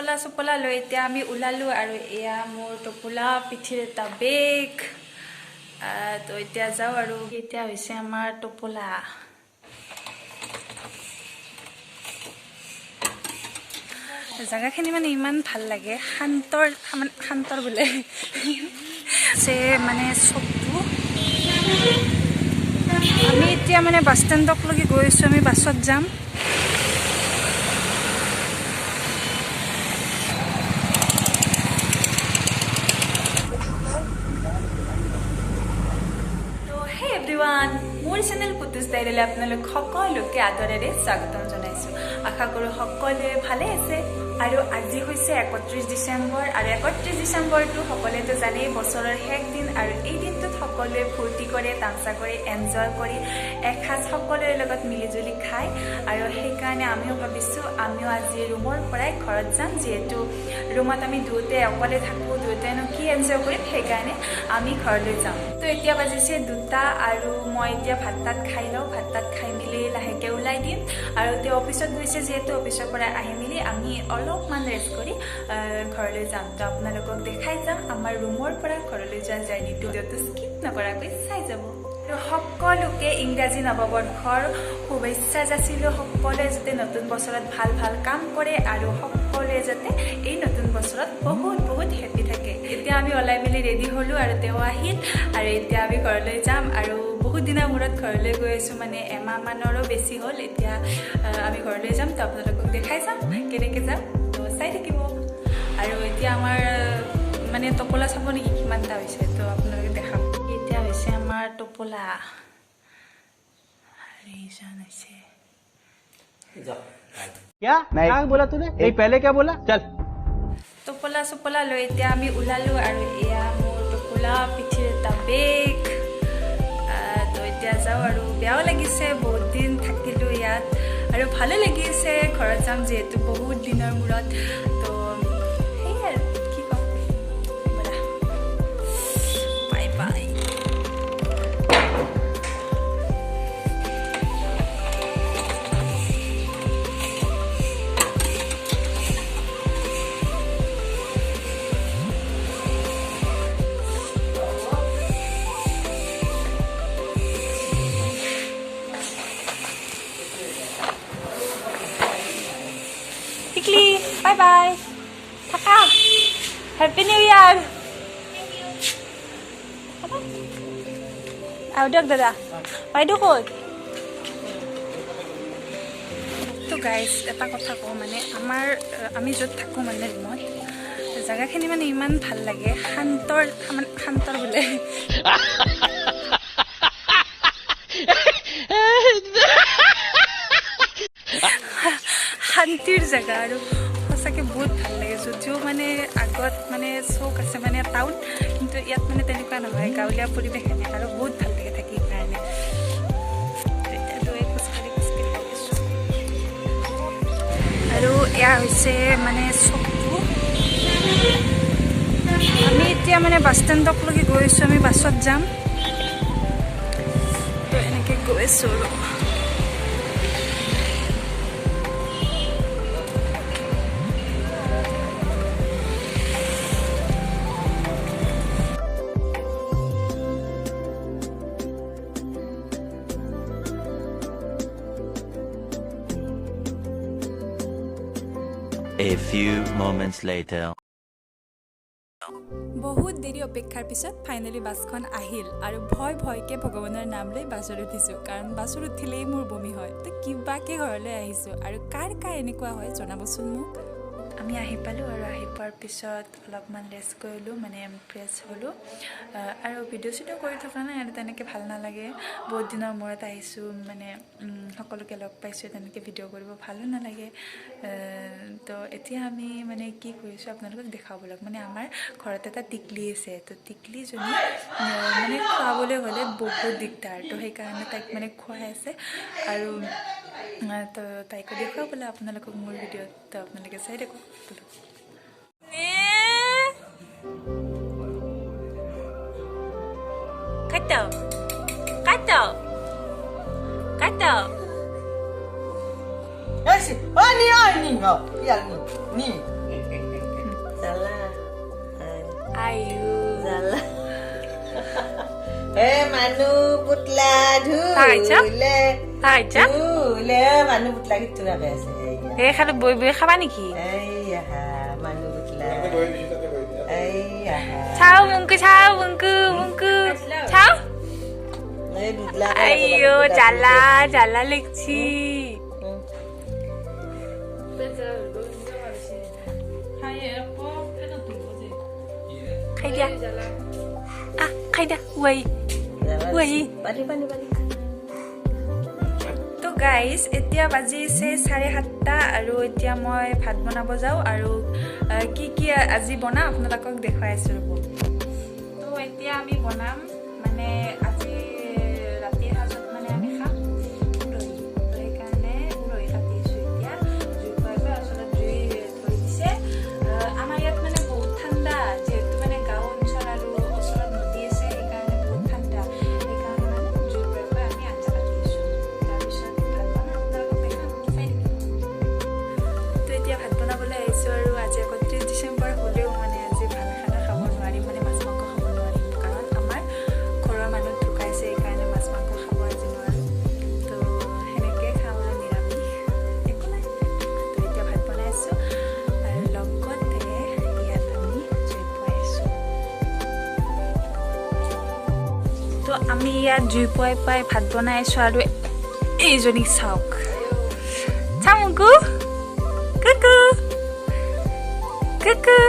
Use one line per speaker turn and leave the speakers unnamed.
টোপোলা চোপোলা লৈ এতিয়া আমি ওলালোঁ আৰু এয়া মোৰ টোপোলা পিঠিৰ এটা বেগ তো এতিয়া যাওঁ আৰু এতিয়া হৈছে আমাৰ টোপোলা জায়গাখিনি মানে ইমান ভাল লাগে শান্তৰ বোলে সে মানে সবটো আমি এতিয়া মানে বাছ ষ্টেণ্ডকলৈকে গৈ আছোঁ আমি বাছত যাম মোৰ চেনেল পুতুছ ডায়েৰীলৈ আপোনালোক সকলোকে আদৰেৰে স্বাগতম জনাইছোঁ আশা কৰোঁ সকলোৱে ভালে আছে আৰু আজি হৈছে 31 ডিচেম্বৰ আৰু 31 ডিচেম্বৰটো সকলোৱেতো জানেই বছৰৰ শেষ দিন আৰু এই দিনটোত সকলোৱে ফূৰ্তি কৰে তামচা কৰি এনজয় কৰি এসাঁজ সকলোৰে লগত মিলিজুলি খায় আৰু সেইকাৰণে আমিও ভাবিছোঁ আমিও আজি ৰুমৰ পৰাই ঘৰত যাম যিহেতু ৰুমত আমি দুয়োতে অকলে থাকোঁ দুয়োতেনো কি এনজয় কৰিম সেইকাৰণে আমি ঘৰলৈ যাম তো এতিয়া বাজিছে 2টা আৰু মই এতিয়া ভাত তাত খাই লওঁ ভাত তাত খাই মেলি লাহেকৈ ওলাই দিম আৰু তেওঁ অফিচত গৈছে যিহেতু অফিচৰ পৰা আহি মেলি আমি অলপমান ৰেষ্ট কৰি ঘৰলৈ যাম তো আপোনালোকক দেখাই যাম আমাৰ ৰুমৰ পৰা ঘৰলৈ যোৱা জাৰ্নিটো য'ত স্কিপ নকৰাকৈ চাই যাব আৰু সকলোকে ইংৰাজী নৱবৰ্ষৰ শুভেচ্ছা যাচিলোঁ সকলোৱে যাতে নতুন বছৰত ভাল ভাল কাম কৰে আৰু সকলোৱে যাতে এই নতুন বছৰত বহুত হেপী থাকে এতিয়া আমি ওলাই মেলি ৰেডি হ'লোঁ আৰু তেওঁ আহিল আৰু এতিয়া আমি ঘৰলৈ যাম আৰু বহুত দিনৰ মূৰত ঘৰলৈ গৈ আছোঁ মানে এমাহমানৰো বেছি হ'ল এতিয়া আমি ঘৰলৈ যাম তো আপোনালোকক দেখাই যাম কেনেকৈ যাম তো চাই থাকিব আৰু এতিয়া আমাৰ মানে টোপোলা চাব নেকি কিমানটা হৈছে তো আপোনালোকে দেখাব এতিয়া হৈছে আমাৰ টোপোলা হৈছে
क्या क्या बोला तूने नहीं पहले क्या बोला चल
টোপোলা চোপোলা লৈ এতিয়া আমি ওলালোঁ আৰু এয়া মোৰ টোপোলা পিঠিৰ এটা বেগ তো এতিয়া যাওঁ আৰু বেয়াও লাগিছে বহুত দিন থাকিলোঁ ইয়াত আৰু ভালো লাগিছে ঘৰত যাম যিহেতু বহুত দিনৰ মূৰত তো সেয়াই আৰু কি ক'ম ব'লা bye bye Hikli, bye bye. Taka. Happy New Year. Audok dada. Paido kod. তো গাইজ এটা কথা কওঁ মানে আমি য'ত থাকোঁ মানে ৰুমত জাগাখিনি মানে ইমান ভাল লাগে শান্তৰ বোলে শান্তিৰ জেগা আৰু সঁচাকৈ বহুত ভাল লাগে যদিও মানে আগত মানে চৌক আছে মানে টাউন কিন্তু ইয়াত মানে তেনেকুৱা নহয় গাঁৱলীয়া পৰিৱেশ এনে আৰু বহুত ভাল লাগে থাকি কাৰণে আৰু এয়া হৈছে মানে চৌকটো আমি এতিয়া মানে বাছ ষ্টেণ্ডকলৈকে গৈ আছোঁ আমি বাছত যাম তো এনেকৈ গৈ আছোঁ আৰু
A few moments later.
বহুত দেৰি অপেক্ষাৰ পিছত ফাইনেলি বাছখন আহিল আৰু ভয়কৈ ভগৱানৰ নাম লৈ বাছত উঠিছোঁ কাৰণ বাছত উঠিলেই মোৰ বমি হয় তো কিবাকৈ ঘৰলৈ আহিছোঁ আৰু কাৰ এনেকুৱা হয় জনাবচোন মোক আমি আহি পালোঁ আৰু আহি পোৱাৰ পিছত অলপমান ৰেষ্ট কৰিলোঁ মানে ফ্ৰেছ হ'লোঁ আৰু ভিডিঅ' চিডিঅ' কৰি থকা নাই আৰু তেনেকৈ ভাল নালাগে বহুত দিনৰ মূৰত আহিছোঁ মানে সকলোকে লগ পাইছোঁ তেনেকৈ ভিডিঅ' কৰিব ভালো নালাগে তো এতিয়া আমি মানে কি কৰিছোঁ আপোনালোকক দেখাব লগ মানে আমাৰ ঘৰত এটা টিকলি আছে তো টিকলিজনী মানে খুৱাবলৈ হ'লে বহুত দিগদাৰ তো সেইকাৰণে তাইক মানে খুৱাই আছে আৰু তো তাইকো দেখুৱাবলৈ আপোনালোকক মোৰ ভিডিঅ'ত তো আপোনালোকে চাই থাকক
Esse, oh, ni, ni, oh, ya, ni.
আইও
জালা এ মানু পুতলা
আইছা?
ধুলে
আইছা
ধুলে মানু পুতলা কিটু ভাবে আছে
এই খালি বই বই খাবা নেকি
এইয়া মানু পুতলা এইয়া
চাও মুংকু চাও
এই দুধলা
আইও জ্বালা জ্বালা লাগছি খাই দিয়া খাই দিয়া ৱাই
পানি পানি পানি
তো গাইজ এতিয়া বাজিছে 7:30 আৰু এতিয়া মই ভাত বনাব যাওঁ আৰু কি কি আজি বনাম আপোনালোকক দেখুৱাই আছোঁ ৰ'ব তো এতিয়া আমি বনাম মানে আজি ৰাতিৰ সাজত মানে আমি খাম উৰহি তো সেইকাৰণে উৰহি কাটি আছোঁ এতিয়া জুই পাইপে আচলতে জুই ধৰি দিছে আমাৰ ইয়াত মানে বহুত ঠাণ্ডা যিহেতু মানে গাঁও অঞ্চল আৰু ওচৰত নদী আছে সেইকাৰণে বহুত ঠাণ্ডা সেইকাৰণে মানে জুই পাইপে আমি আঞ্জা কাটি আছোঁ তাৰপিছত ভাত বনাম আপোনালোকক দেখাম চাই তো এতিয়া ভাত বনাবলৈ আহিছোঁ আৰু আজি 31 ডিচেম্বৰ হ'লেও মানে আজি ভাল খানা খাব নোৱাৰিম মানে মাছ মাংস খাব নোৱাৰিম কাৰণ আমাৰ ঘৰৰ মানুহ ঢুকাইছে সেইকাৰণে মাছ মাংস খাব আজি নোৱাৰোঁ তো সেনেকৈ খাওঁ আৰু নিৰামিষ একো নাই তো এতিয়া ভাত বনাই আছোঁ আৰু লগতে ইয়াত আমি জুই পুৱাই আছোঁ তো আমি ইয়াত জুই পুৱাই পুৱাই ভাত বনাই আছোঁ আৰু এইজনীক চাওক চামুকু কুকু কুকু